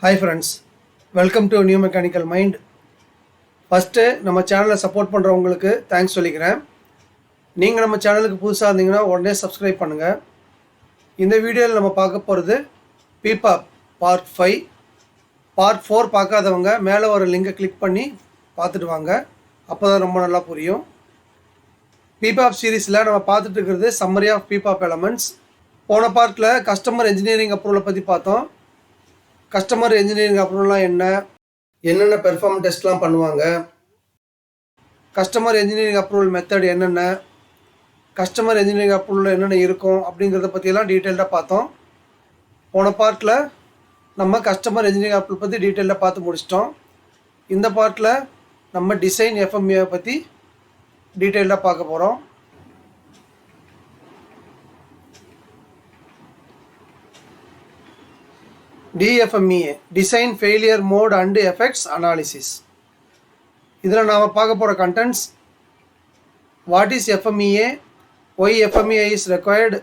Hi friends, welcome to New Mechanical Mind. First நம்ம சேனலை support பண்ணுறவங்களுக்கு தேங்க்ஸ் சொல்லிக்கிறேன். நீங்கள் நம்ம சேனலுக்கு புதுசாக இருந்தீங்கன்னா உடனே சப்ஸ்கிரைப் பண்ணுங்கள். இந்த வீடியோவில் நம்ம பார்க்க போகிறது PPAP பார்ட் 5. பார்ட் 4 பார்க்காதவங்க மேலே ஒரு லிங்கை கிளிக் பண்ணி பார்த்துட்டு வாங்க. அப்போ தான் ரொம்ப நல்லா புரியும். PPAP சீரீஸில் நம்ம பார்த்துட்டு இருக்கிறது சம்மரி ஆஃப் PPAP எலமெண்ட்ஸ். போன பார்ட்டில் கஸ்டமர் என்ஜினியரிங் அப்ரூவலை பற்றி பார்த்தோம். கஸ்டமர் என்ஜினியரிங் அப்ரூவல்லாம் என்னென்ன பெர்ஃபார்மன்ஸ் டெஸ்ட்லாம் பண்ணுவாங்க, கஸ்டமர் என்ஜினியரிங் அப்ரூவல் மெத்தட் என்னென்ன, கஸ்டமர் என்ஜினியரிங் அப்ரூவல் என்னென்ன இருக்கும் அப்படிங்கிறத பற்றியெல்லாம் டீட்டெயில்டாக பார்த்தோம். போன பார்ட்டில் நம்ம கஸ்டமர் என்ஜினியரிங் அப்ரூவல் பற்றி டீட்டெயில்டாக பார்த்து முடிச்சிட்டோம். இந்த பார்ட்டில் நம்ம டிசைன் FMEA பற்றி டீட்டெயில்டாக பார்க்க போகிறோம். DFMEA Design Failure Mode and Effects Analysis. இதில் நாம் பார்க்க போகிற contents: What is FMEA, why FMEA is required,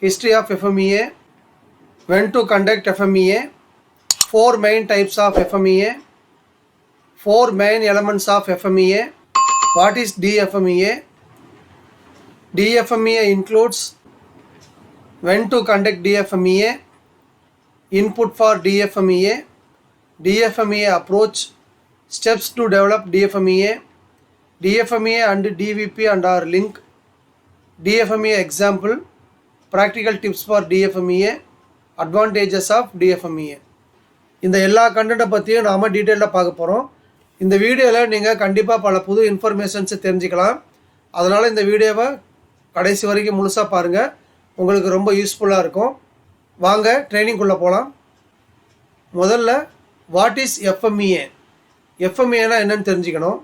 history of FMEA, when to conduct FMEA, 4 main types of FMEA, 4 main elements of FMEA, what is DFMEA. DFMEA includes when to conduct DFMEA, input for DFMEA, DFMEA approach, steps to develop DFMEA, DFMEA and DVP and our link, DFMEA example, practical tips for DFMEA, advantages of DFMEA. இந்த எல்லா கண்டென்ட்டை பற்றியும் நாம் டீட்டெயிலாக பார்க்க போகிறோம். இந்த வீடியோவில் நீங்கள் கண்டிப்பாக பல புது இன்ஃபர்மேஷன்ஸை தெரிஞ்சுக்கலாம். அதனால் இந்த வீடியோவை கடைசி வரைக்கும் முழுசாக பாருங்கள், உங்களுக்கு ரொம்ப யூஸ்ஃபுல்லாக இருக்கும். வாங்க ட்ரைனிங்குள்ளே போகலாம். முதல்ல வாட் இஸ் FMEA. FMEAனா என்னன்னு தெரிஞ்சுக்கணும்.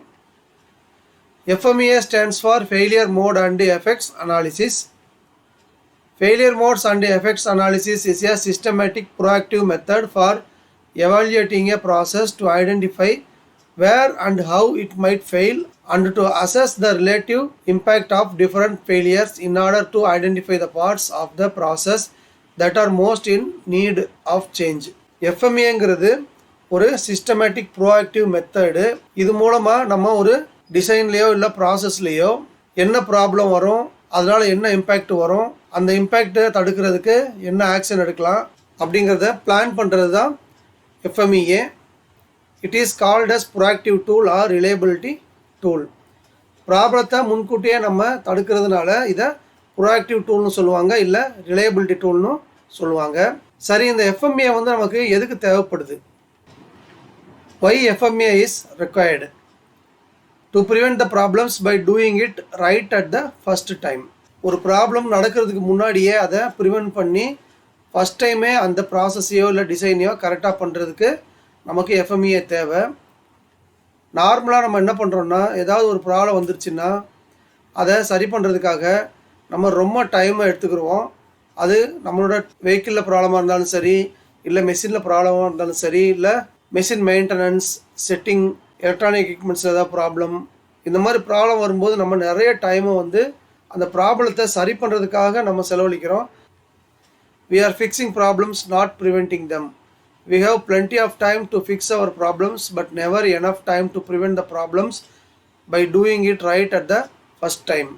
FMEA stands for Failure Mode and Effects Analysis. Failure Modes and Effects Analysis is a systematic proactive method for evaluating a process to identify where and how it might fail and to assess the relative impact of different failures in order to identify the parts of the process that are most in need of change. FMEAங்கிறது ஒரு systematic proactive method. இது மூலமாக நம்ம ஒரு டிசைன்லேயோ இல்லை ப்ராசஸ்லேயோ என்ன problem வரும், அதனால் என்ன இம்பேக்ட் வரும், அந்த இம்பேக்டை தடுக்கிறதுக்கு என்ன ஆக்ஷன் எடுக்கலாம் அப்படிங்கிறத பிளான் பண்ணுறது தான் FMEA. It is called as proactive tool or reliability tool. ப்ராப்ளத்தை முன்கூட்டியே நம்ம தடுக்கிறதுனால இதை ப்ரோஆக்டிவ் டூல்னு சொல்லுவாங்க, இல்லை ரிலையபிலிட்டி டூல்னு சொல்லுவாங்க. சரி, இந்த FMEA நமக்கு எதுக்கு தேவைப்படுது? Why FMEA is required? To prevent the problems by doing it right at the first time. ஒரு ப்ராப்ளம் நடக்கிறதுக்கு முன்னாடியே அதை ப்ரிவென்ட் பண்ணி ஃபஸ்ட் டைமே அந்த ப்ராசஸையோ இல்லை டிசைனையோ கரெக்டாக பண்ணுறதுக்கு நமக்கு FMEA தேவை. நார்மலாக நம்ம என்ன பண்ணுறோன்னா, ஏதாவது ஒரு ப்ராப்ளம் வந்துருச்சுன்னா அதை சரி பண்ணுறதுக்காக நம்ம ரொம்ப டைமை எடுத்துக்கிடுவோம். அது நம்மளோட வெஹிக்கிளில் ப்ராப்ளமாக இருந்தாலும் சரி, இல்லை மெஷினில் ப்ராப்ளமாக இருந்தாலும் சரி, இல்லை மெஷின் மெயின்டெனன்ஸ், செட்டிங், எலக்ட்ரானிக் எக்யூப்மெண்ட்ஸில் ஏதாவது ப்ராப்ளம், இந்த மாதிரி ப்ராப்ளம் வரும்போது நம்ம நிறைய டைமை அந்த ப்ராப்ளத்தை சரி பண்ணுறதுக்காக நம்ம செலவழிக்கிறோம். We are fixing problems, not preventing them. We have plenty of time to fix our problems, but never enough time to prevent the problems by doing it right at the first time.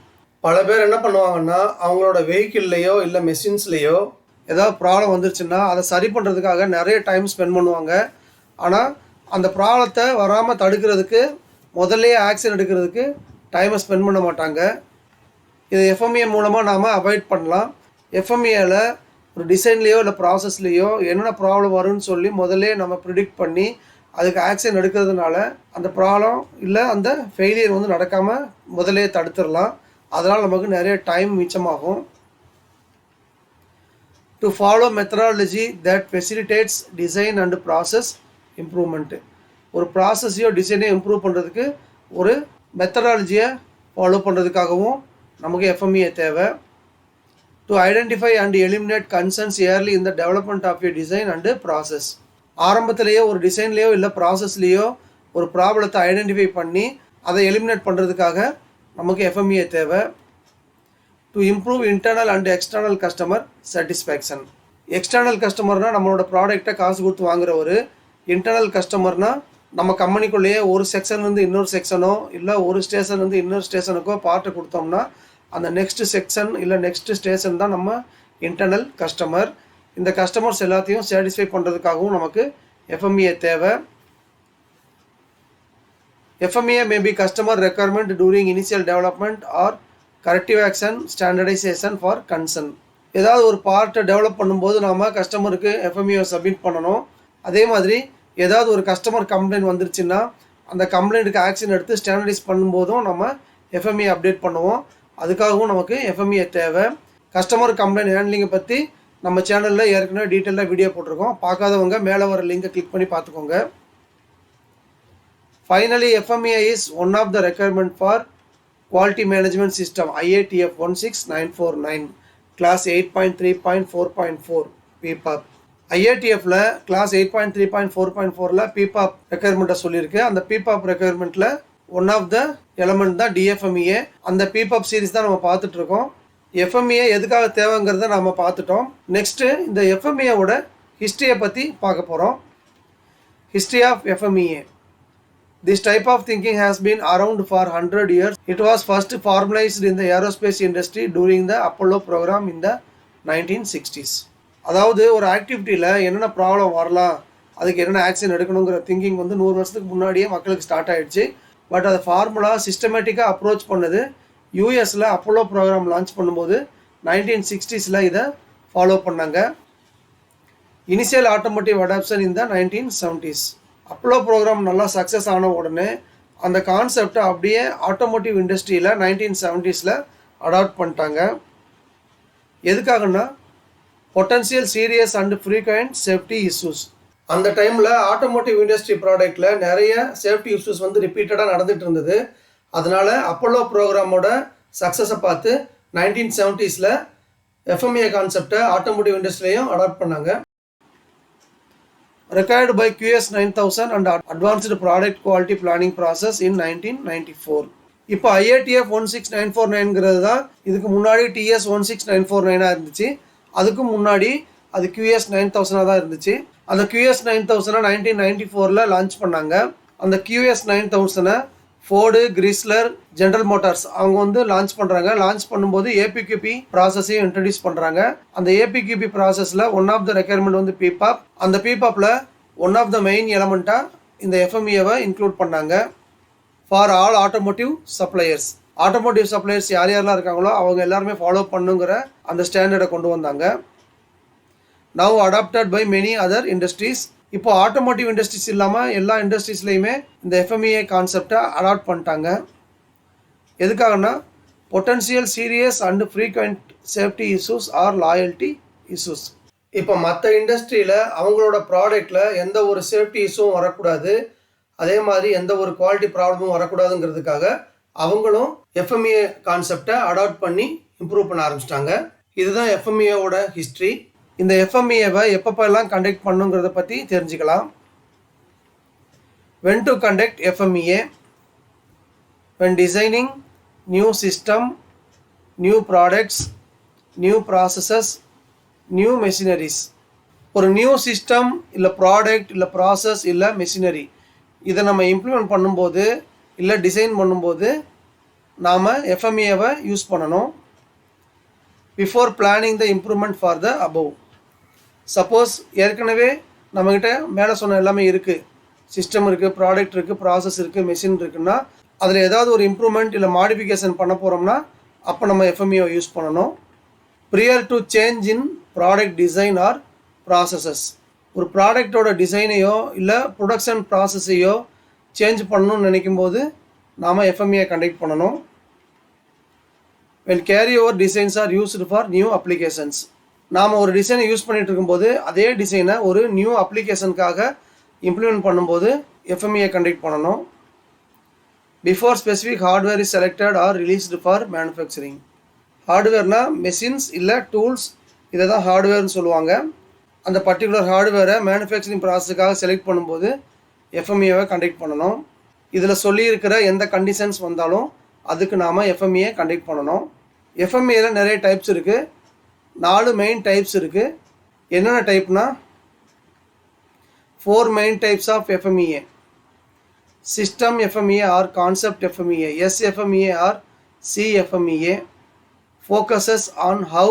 பல பேர் என்ன பண்ணுவாங்கன்னா, அவங்களோட வெஹிக்கிள்லேயோ இல்லை மெஷின்ஸ்லேயோ ஏதாவது problem வந்துருச்சுன்னா அதை சரி பண்ணுறதுக்காக நிறைய டைம் ஸ்பெண்ட் பண்ணுவாங்க. ஆனால் அந்த ப்ராப்ளத்தை வராமல் தடுக்கிறதுக்கு முதல்லையே ஆக்ஷன் எடுக்கிறதுக்கு டைமை ஸ்பெண்ட் பண்ண மாட்டாங்க. இதை FMEA மூலமாக நாம் அவாய்ட் பண்ணலாம். FMEAவில் ஒரு டிசைன்லேயோ இல்லை ப்ராசஸ்லேயோ என்னென்ன ப்ராப்ளம் வரும்னு சொல்லி முதல்லே நம்ம ப்ரிடிக்ட் பண்ணி அதுக்கு ஆக்ஷன் எடுக்கிறதுனால அந்த ப்ராப்ளம் இல்லை அந்த ஃபெயிலியர் நடக்காமல் முதல்லே தடுத்துடலாம். அதனால் நமக்கு நிறைய டைம் மிச்சமாகும். To follow methodology that facilitates design and process improvement. ஒரு ப்ராசஸையோ டிசைனையோ இம்ப்ரூவ் பண்ணுறதுக்கு ஒரு மெத்தடாலஜியை ஃபாலோ பண்ணுறதுக்காகவும் நமக்கு FMEA தேவை. To identify and eliminate concerns early in the development of a design and process. ஆரம்பத்திலேயோ ஒரு டிசைன்லேயோ இல்லை ப்ராசஸ்லேயோ ஒரு ப்ராப்ளத்தை ஐடென்டிஃபை பண்ணி அதை எலிமினேட் பண்ணுறதுக்காக நமக்கு FMEA தேவை. To improve internal and external customer satisfaction. External கஸ்டமர்னால் நம்மளோட ப்ராடக்டை காசு கொடுத்து வாங்குறவர், இன்டர்னல் கஸ்டமர்னால் நம்ம கம்பெனிக்குள்ளேயே ஒரு செக்ஷன்லேருந்து இன்னொரு செக்ஷனோ இல்லை ஒரு ஸ்டேஷன்லேருந்து இன்னொரு ஸ்டேஷனுக்கோ பார்ட்டை கொடுத்தோம்னா அந்த நெக்ஸ்ட் செக்ஷன் இல்லை நெக்ஸ்ட் ஸ்டேஷன் தான் நம்ம இன்டர்னல் கஸ்டமர். இந்த கஸ்டமர்ஸ் எல்லாத்தையும் சாட்டிஸ்ஃபை பண்ணுறதுக்காகவும் நமக்கு FMEA தேவை. FMEA may be customer requirement during initial development or corrective action standardization for concern. ஏதாவது ஒரு பார்ட்டை டெவலப் பண்ணும்போது நாம் கஸ்டமருக்கு FMEA சப்மிட் பண்ணணும். அதே மாதிரி ஏதாவது ஒரு கஸ்டமர் கம்ப்ளைண்ட் வந்துருச்சுன்னா அந்த கம்ப்ளைண்ட்டுக்கு ஆக்ஷன் எடுத்து ஸ்டாண்டர்டைஸ் பண்ணும்போதும் நம்ம FMEA அப்டேட் பண்ணுவோம். அதுக்காகவும் நமக்கு FMEA தேவை. கஸ்டமர் கம்ப்ளைண்ட் ஹேண்ட்லிங்கை பற்றி நம்ம சேனலில் ஏற்கனவே டீட்டெயிலாக வீடியோ போட்டிருக்கோம். பார்க்காதவங்க மேலே வர லிங்கை கிளிக் பண்ணி பார்த்துக்கோங்க. Finally, FMEA is one of the requirement for Quality Management System IATF 16949 Class 8.3.4.4 PPAP. IATFல Class 8.3.4.4ல PPAP requirementை சொல்லியிருக்கு. அந்த PPAP requirementல ஒன் ஆஃப் த எலமெண்ட் தான் DFMEA. அந்த PPAP சீரிஸ் தான் நம்ம பார்த்துட்டு இருக்கோம். FMEA எதுக்காக தேவைங்கிறத நம்ம பார்த்துட்டோம். நெக்ஸ்ட்டு இந்த FMEAவோட ஹிஸ்ட்ரியை பற்றி பார்க்க போகிறோம். History of FMEA. This type of thinking has been around for 100 years. It was first formalized in the aerospace industry during the Apollo program in the 1960s. அதாவது ஒரு ஆக்டிவிட்டியில் என்னென்ன ப்ராப்ளம் வரலாம், அதுக்கு என்னென்ன ஆக்ஷன் எடுக்கணுங்கிற திங்கிங் 100 வருஷத்துக்கு முன்னாடியே மக்களுக்கு ஸ்டார்ட் ஆகிடுச்சு. பட் அதை ஃபார்முலா சிஸ்டமேட்டிக்காக அப்ரோச் பண்ணது யூஎஸில் அப்போலோ ப்ரோக்ராம் லான்ச் பண்ணும்போது 1960s இதை ஃபாலோ பண்ணாங்க. இனிஷியல் ஆட்டோமோட்டிவ் அடாப்ஷன் இன் த 1970s. அப்போலோ ப்ரோக்ராம் நல்லா சக்ஸஸ் ஆன உடனே அந்த கான்செப்டை அப்படியே ஆட்டோமோட்டிவ் இண்டஸ்ட்ரியில் 1970s அடாப்ட் பண்ணிட்டாங்க. எதுக்காகன்னா potential serious and frequent safety issues. அந்த டைமில் ஆட்டோமோட்டிவ் இண்டஸ்ட்ரி ப்ராடக்டில் நிறைய சேஃப்டி இஷ்யூஸ் ரிப்பீட்டடாக நடந்துகிட்டு இருந்தது. அதனால் அப்போலோ ப்ரோக்ராமோட சக்ஸஸை பார்த்து 1970s FMEA கான்செப்டை ஆட்டோமோட்டிவ் இண்டஸ்ட்ரியிலையும் அடாப்ட் பண்ணாங்க. Required by QS 9000 and Advanced Product Quality Planning Process in 1994. இப்போ IATF 16949ங்கிறது தான் இதுக்கு முன்னாடி TS 16949 இருந்துச்சு. அதுக்கு முன்னாடி அது QS 9000 தான் இருந்துச்சு. அந்த QS 9000 1994 லான்ச் பண்ணாங்க. அந்த QS 9000 Ford, Chrysler, General Motors அவங்க லான்ச் பண்ணுறாங்க. லான்ச் பண்ணும்போது APQP ப்ராசஸையும் இன்ட்ரடியூஸ் பண்ணுறாங்க. அந்த APQP ப்ராசஸில் one of the requirement PPAP. அந்த PPAPல ஒன் ஆஃப் த மெயின் எலமெண்ட்டாக இந்த FMEAவை இன்க்ளூட் பண்ணாங்க. For all automotive suppliers. Automotive suppliers யாரெல்லாம் இருக்காங்களோ அவங்க எல்லாருமே ஃபாலோ பண்ணுங்கிற அந்த ஸ்டாண்டர்டை கொண்டு வந்தாங்க. Now adopted by many other industries. இப்போ ஆட்டோமோட்டிவ் இண்டஸ்ட்ரீஸ் இல்லாமல் எல்லா இண்டஸ்ட்ரீஸ்லையுமே இந்த FMEA கான்செப்டை அடாப்ட் பண்ணிட்டாங்க. எதுக்காகனா potential serious and frequent safety issues or loyalty issues. இப்போ மற்ற இண்டஸ்ட்ரியில் அவங்களோட ப்ராடக்டில் எந்த ஒரு சேஃப்டி இஷ்யூவும் வரக்கூடாது, அதே மாதிரி எந்த ஒரு குவாலிட்டி ப்ராப்ளமும் வரக்கூடாதுங்கிறதுக்காக அவங்களும் FMEA கான்செப்டை அடாப்ட் பண்ணி இம்ப்ரூவ் பண்ண ஆரம்பிச்சிட்டாங்க. இதுதான் FMEAவோட ஹிஸ்ட்ரி. இந்த FMEAவை எப்பப்பெல்லாம் கண்டக்ட் பண்ணுங்கிறத பற்றி தெரிஞ்சுக்கலாம். When to conduct FMEA? When designing new system, new products, new processes, new machineries. ஒரு நியூ சிஸ்டம் இல்லை ப்ராடக்ட் இல்லை ப்ராசஸ் இல்லை மெஷினரி இதை நம்ம இம்ப்ளிமெண்ட் பண்ணும்போது இல்லை டிசைன் பண்ணும்போது நாம் FMEAவை யூஸ் பண்ணணும். Before planning the improvement for the above. Suppose ஏற்கனவே நம்மக்கிட்ட மேலே சொன்ன எல்லாமே இருக்குது, சிஸ்டம் இருக்குது, ப்ராடக்ட் இருக்குது, ப்ராசஸ் இருக்குது, மெஷின் இருக்குன்னா அதில் ஏதாவது ஒரு இம்ப்ரூவ்மெண்ட் இல்லை மாடிஃபிகேஷன் பண்ண போகிறோம்னா அப்போ நம்ம FMEA யூஸ் பண்ணணும். Prior to change in product design R processes. ஒரு ப்ராடக்டோட டிசைனையோ இல்லை ப்ரொடக்ஷன் ப்ராசஸையோ சேஞ்ச் பண்ணணும்னு நினைக்கும் போது நாம் FMEA கண்டக்ட் பண்ணணும். When carry over designs are used for new applications. நாம் ஒரு டிசைனை யூஸ் பண்ணிகிட்டு இருக்கும்போது அதே டிசைனை ஒரு நியூ அப்ளிகேஷனுக்காக இம்ப்ளிமெண்ட் பண்ணும்போது FMEA கண்டக்ட் பண்ணணும். Before specific hardware is selected or released for manufacturing. ஹார்ட்வேர்னால் மெஷின்ஸ் இல்லை டூல்ஸ், இதை தான் ஹார்ட்வேர்னு சொல்லுவாங்க. அந்த பர்டிகுலர் ஹார்ட்வேரை மேனுஃபேக்சரிங் ப்ராசஸுக்காக செலக்ட் பண்ணும்போது FMEAவை கண்டக்ட் பண்ணணும். இதில் சொல்லியிருக்கிற எந்த கண்டிஷன்ஸ் வந்தாலும் அதுக்கு நாம் FMEA கண்டக்ட் பண்ணணும். FMEAவில் நிறைய டைப்ஸ் இருக்குது. 4 மெயின் டைப்ஸ் இருக்குது. என்னென்ன டைப்னா Four main types of FMEA: System FMEA or Concept FMEA, SFMEA or CFMEA. Focuses on how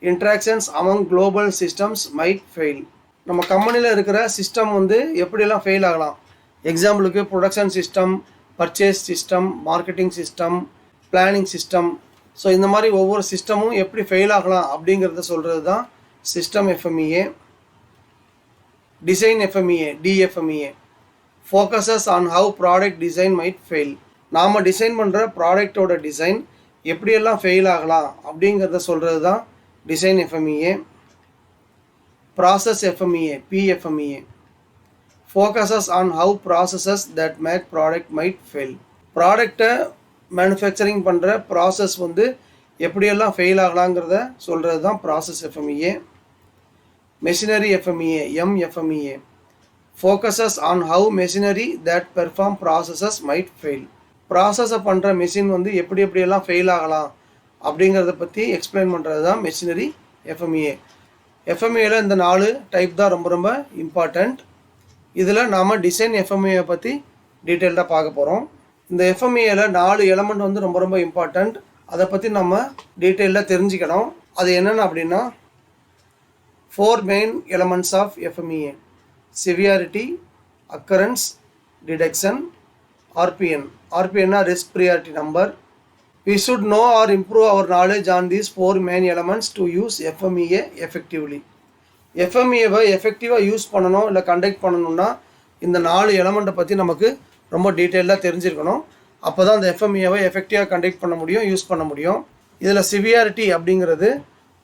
interactions among global systems might fail. நம்ம கம்பெனியில் இருக்கிற சிஸ்டம் வந்து எப்படியெல்லாம் ஃபெயில் ஆகலாம். எக்ஸாம்பிளுக்கு production system, purchase system, marketing system, planning system. So இந்த மாதிரி ஒவ்வொரு சிஸ்டமும் எப்படி ஃபெயில் ஆகலாம் அப்படிங்கிறத சொல்கிறது தான் system FMEA. Design FMEA, DFMEA focuses on how product design might fail. நாம் டிசைன் பண்ணுற ப்ராடக்டோட டிசைன் எப்படியெல்லாம் ஃபெயில் ஆகலாம் அப்படிங்கிறத சொல்கிறது தான் design FMEA. Process FMEA, PFMEA focuses on how processes that make product might fail. ப்ராடக்டை மேனுஃபேக்சரிங் பண்ணுற ப்ராசஸ் வந்து எப்படியெல்லாம் ஃபெயில் ஆகலாங்கிறத சொல்கிறது தான் process FMEA. Machinery FMEA, MFMEA focuses on how machinery that perform processes might fail. ப்ராசஸை பண்ணுற மெஷின் வந்து எப்படியெல்லாம் ஃபெயில் ஆகலாம் அப்படிங்கிறத பற்றி எக்ஸ்பிளைன் பண்ணுறது தான் மெஷினரி எஃப்எம்இஏ. எஃப்எம்இஏல இந்த 4 டைப் தான் ரொம்ப இம்பார்ட்டண்ட். இதில் நாம் டிசைன் எஃப்எம்இஏ பற்றி டீட்டெயில்டாக பார்க்க போகிறோம். இந்த எஃப்எம்இஏல 4 எலமெண்ட் வந்து ரொம்ப இம்பார்ட்டண்ட். அதை பற்றி நம்ம டீட்டெயிலாக தெரிஞ்சுக்கணும். அது என்னென்ன அப்படின்னா 4 main elements of FMEA: severity, occurrence, detection, RPN. RPN risk priority number. We should know or improve our knowledge on these 4 main elements to use FMEA effectively. FMEAவை எஃபெக்டிவாக யூஸ் பண்ணணும் இல்லை கண்டக்ட் பண்ணணும்னா இந்த 4 எலமெண்ட்டை பற்றி நமக்கு ரொம்ப டீட்டெயிலாக தெரிஞ்சிருக்கணும். அப்போ தான் அந்த FMEAவை எஃபெக்டிவாக கண்டக்ட் பண்ண முடியும், யூஸ் பண்ண முடியும். இதில் சிவியாரிட்டி அப்படிங்கிறது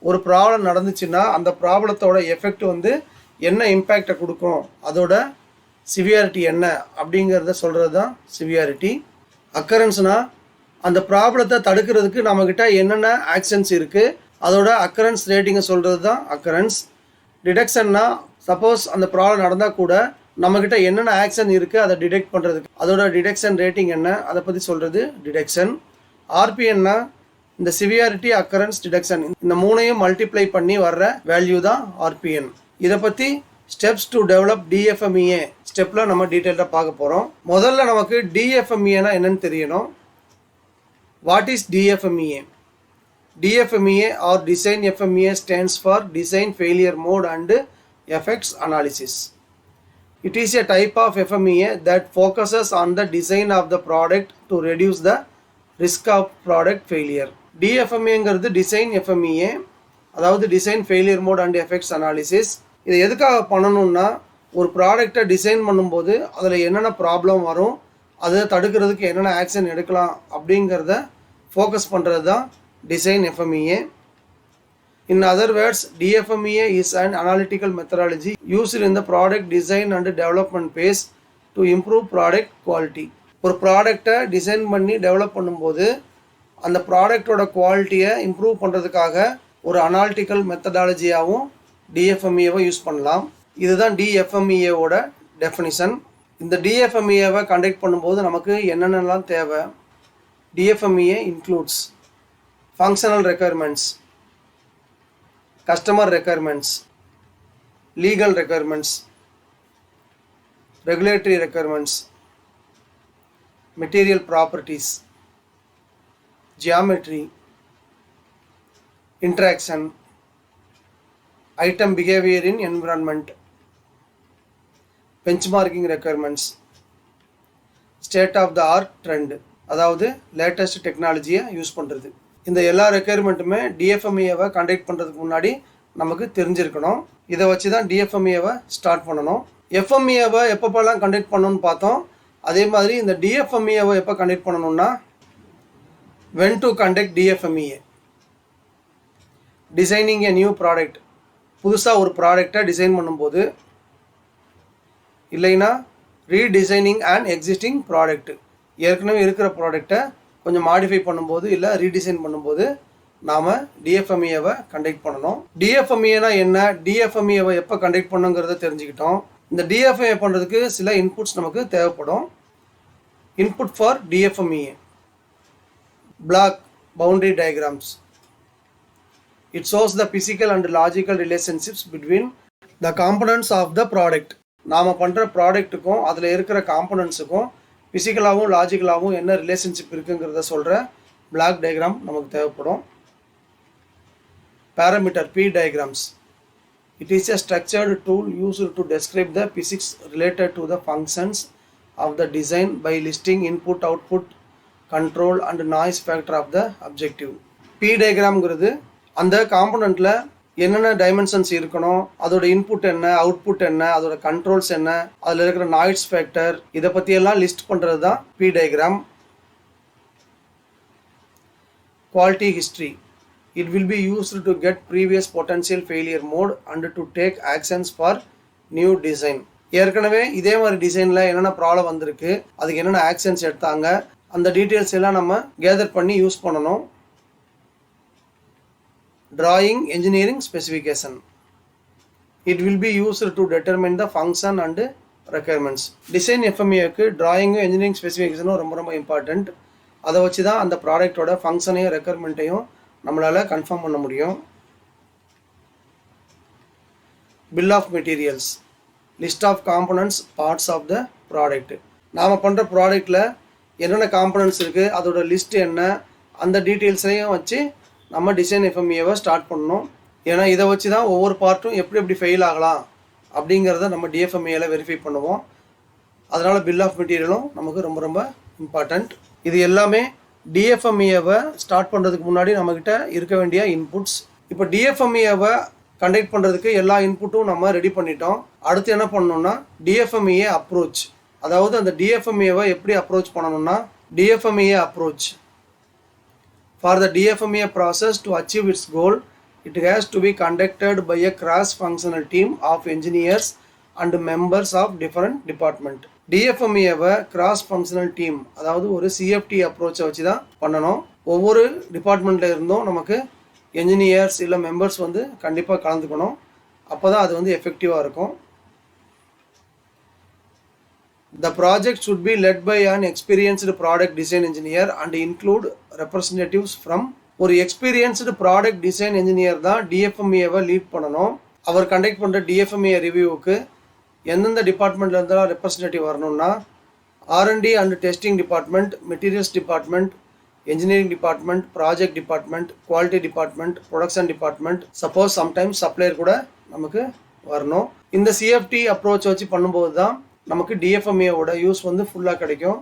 ஒரு ப்ராப்ளம் நடந்துச்சுன்னா அந்த ப்ராப்ளத்தோட எஃபெக்ட் வந்து என்ன இம்பேக்டை கொடுக்கும், அதோட சிவியாரிட்டி என்ன அப்படிங்கிறத சொல்கிறது தான் சிவியாரிட்டி. அக்கரன்ஸ்னால் அந்த ப்ராப்ளத்தை தடுக்கிறதுக்கு நம்மக்கிட்ட என்னென்ன ஆக்ஷன்ஸ் இருக்குது அதோட அக்கரன்ஸ் ரேட்டிங்கை சொல்கிறது தான் அக்கரன்ஸ். டிடெக்ஷன்னா சப்போஸ் அந்த ப்ராப்ளம் நடந்தால் கூட நம்மக்கிட்ட என்னென்ன ஆக்ஷன் இருக்குது அதை டிடெக்ட் பண்ணுறதுக்கு அதோட டிடெக்ஷன் ரேட்டிங் என்ன அதை பற்றி சொல்கிறது டிடெக்ஷன். RPNனா இந்த சிவியாரிட்டி, அக்கரன்ஸ், டிடெக்ஷன் இந்த 3ஐயும் மல்டிப்ளை பண்ணி வர்ற வேல்யூ தான் RPN. இதை பற்றி ஸ்டெப்ஸ் டு டெவலப் டிஎஃப்எம்இஏ ஸ்டெப்பில் நம்ம டீட்டெயிலாக பார்க்க போகிறோம். முதல்ல நமக்கு டிஎஃப்எம்இஏனா என்னன்னு தெரியணும். What is DFMEA? DFMEA or Design FMEA stands for Design Failure Mode and Effects Analysis. It is a type of FMEA that focuses on the design of the product to reduce the risk of product failure. DFMEAங்கிறது Design FMEA, அதாவது Design Failure Mode and Effects Analysis. இதை எதுக்காக பண்ணணும்னா ஒரு ப்ராடக்டை design பண்ணும்போது அதில் என்னென்ன problem வரும், அதை தடுக்கிறதுக்கு என்னென்ன ஆக்ஷன் எடுக்கலாம் அப்படிங்கிறத ஃபோக்கஸ் பண்ணுறது தான் Design FMEA. In other words, DFMEA is an analytical methodology used in the product design and development phase to improve product quality. ஒரு ப்ராடக்டை டிசைன் பண்ணி டெவலப் பண்ணும்போது அந்த ப்ராடக்டோட குவாலிட்டியை இம்ப்ரூவ் பண்ணுறதுக்காக ஒரு அனாலிட்டிக்கல் மெத்தடாலஜியாகவும் டிஎஃப்எம்இஏவை யூஸ் பண்ணலாம். இதுதான் டிஎஃப்எம்இஏவோட டெஃபினிஷன். இந்த டிஎஃப்எம்இஏவை கண்டக்ட் பண்ணும்போது நமக்கு என்னென்னலாம் தேவை? டிஎஃப்எம்இஏ includes functional requirements, customer requirements, legal requirements, regulatory requirements, material properties, geometry, interaction, item behavior in environment, benchmarking requirements, state of the art trend, அதாவது லேட்டஸ்ட் டெக்னாலஜியை யூஸ் பண்ணுறது. இந்த எல்லா ரெக்குயர்மெண்ட்டுமே டிஎஃப்எம்இஏவை கண்டக்ட் பண்ணுறதுக்கு முன்னாடி நமக்கு தெரிஞ்சிருக்கணும். இதை வச்சு தான் டிஎஃப்எம்இஏவை ஸ்டார்ட் பண்ணணும். எஃப்எம்இஏவை எப்பப்பெல்லாம் கண்டக்ட் பண்ணணும்னு பார்த்தோம். அதே மாதிரி இந்த டிஎஃப்எம்இஏவை எப்போ கண்டக்ட் பண்ணணும்னா when to conduct DFMEA. Designing a new product, புதுசாக ஒரு ப்ராடக்டை டிசைன் பண்ணும்போது, இல்லைன்னா ரீடிசைனிங் அண்ட் எக்ஸிஸ்டிங் ப்ராடக்ட், ஏற்கனவே இருக்கிற ப்ராடக்டை கொஞ்சம் மாடிஃபை பண்ணும்போது இல்லை ரீடிசைன் பண்ணும்போது நாம் டிஎஃப்எம்இஏவை கண்டக்ட் பண்ணணும். டிஎஃப்எம்இஏனா என்ன, டிஎஃப்எம்இஏவை எப்போ கண்டக்ட் பண்ணுங்கிறத தெரிஞ்சுக்கிட்டோம். இந்த டிஎஃப்எம்இஏ பண்ணுறதுக்கு சில இன்புட்ஸ் நமக்கு தேவைப்படும். Input for DFMEA: block boundary diagrams. It shows the physical and logical relationships between the components of the product. நாம் பண்ணுற ப்ராடக்ட்டுக்கும் அதில் இருக்கிற காம்பனன்ட்ஸுக்கும் ஃபிசிக்கலாகவும் லாஜிக்கலாகவும் என்ன ரிலேஷன்ஷிப் இருக்குங்கிறத சொல்கிற பிளாக் டயக்ராம் நமக்கு தேவைப்படும். Parameter P diagrams. It is a structured tool used to describe the physics related to the functions of the design by listing input, output, control and noise factor of the objective. P diagramங்கிறது அந்த காம்பனண்ட்டில் என்னென்ன dimensions இருக்கணும், அதோட input என்ன, output என்ன, அதோட controls என்ன, அதில் இருக்கிற நாய்ஸ் ஃபேக்டர், இதை பற்றியெல்லாம் லிஸ்ட் பண்ணுறது தான் P diagram. Quality history. It will be used to get previous potential failure mode and to take actions for new design. ஏற்கனவே இதே மாதிரி டிசைனில் என்னென்ன ப்ராப்ளம் வந்திருக்கு, அதுக்கு என்னென்ன ஆக்ஷன்ஸ் எடுத்தாங்க, அந்த டீட்டெயில்ஸ் எல்லாம் நம்ம கேதர் பண்ணி யூஸ் பண்ணணும். Drawing engineering specification. It will be used to determine the function and requirements. Design எஃப்எம்ஏக்கு டிராயிங்கும் என்ஜினியரிங் ஸ்பெசிஃபிகேஷனும் ரொம்ப ரொம்ப இம்பார்ட்டண்ட். அதை வச்சு தான் அந்த ப்ராடக்டோட ஃபங்க்ஷனையும் ரெக்குயர்மெண்ட்டையும் நம்மளால் கன்ஃபார்ம் பண்ண முடியும். Bill of materials. List of components parts of the product. நாம் பண்ணுற ப்ராடக்டில் என்னென்ன காம்பனன்ட்ஸ் இருக்குது, அதோட லிஸ்ட் என்ன, அந்த டீட்டெயில்ஸையும் வச்சு நம்ம டிசைன் எஃப்எம்ஏவை ஸ்டார்ட் பண்ணணும். ஏன்னா இதை வச்சு தான் ஒவ்வொரு பார்ட்டும் எப்படி ஃபெயில் ஆகலாம் அப்படிங்கிறத நம்ம டிஎஃப்எம்ஏல வெரிஃபை பண்ணுவோம். அதனால் பில் ஆஃப் மெட்டீரியலும் நமக்கு ரொம்ப ரொம்ப இம்பார்ட்டண்ட். இது எல்லாமே டிஎஃப்எம்ஏவை ஸ்டார்ட் பண்ணுறதுக்கு முன்னாடி நம்மக்கிட்ட இருக்க வேண்டிய இன்புட்ஸ். இப்போ டிஎஃப்எம்ஏவை கண்டக்ட் பண்ணுறதுக்கு எல்லா இன்புட்டும் நம்ம ரெடி பண்ணிட்டோம். அடுத்து என்ன பண்ணணும்னா டிஎஃப்எம்ஏ அப்ரோச். அதாவது அந்த டிஎஃப்எம்ஏவை எப்படி அப்ரோச் பண்ணணும்னா DFMEA approach. For the DFMEA process to achieve its goal it has to be conducted by a cross functional team of engineers and members of different department. டிஎஃப்எம்ஏவை cross functional team, அதாவது ஒரு CFT அப்ரோச்சை வச்சு தான் பண்ணணும். ஒவ்வொரு டிபார்ட்மெண்ட்டில் இருந்தும் நமக்கு என்ஜினியர்ஸ் இல்லை மெம்பர்ஸ் வந்து கண்டிப்பாக கலந்துக்கணும். அப்போ தான் அது வந்து எஃபெக்டிவாக இருக்கும். The project should be led by an experienced product design engineer and include representatives from ஒரு எக்ஸ்பீரியன்ஸ்டு ப்ராடக்ட் டிசைன் என்ஜினியர் தான் டிஎஃப்எம்ஏவை லீட் பண்ணணும். அவர் கண்டக்ட் பண்ணுற டிஎஃப்எம்ஏ ரிவ்யூவுக்கு எந்தெந்த டிபார்ட்மெண்ட்டில் இருந்தாலும் ரெப்ரஸன்டேட்டிவ் வரணும்னா R&D and testing department, materials department, engineering department, project department, quality department, production department, suppose sometimes supplier கூட நமக்கு வரணும். இந்த சிஎஃப்டி அப்ரோச் வச்சு பண்ணும்போது தான் நமக்கு டிஎஃப்எம்ஏவோட யூஸ் வந்து ஃபுல்லாக கிடைக்கும்.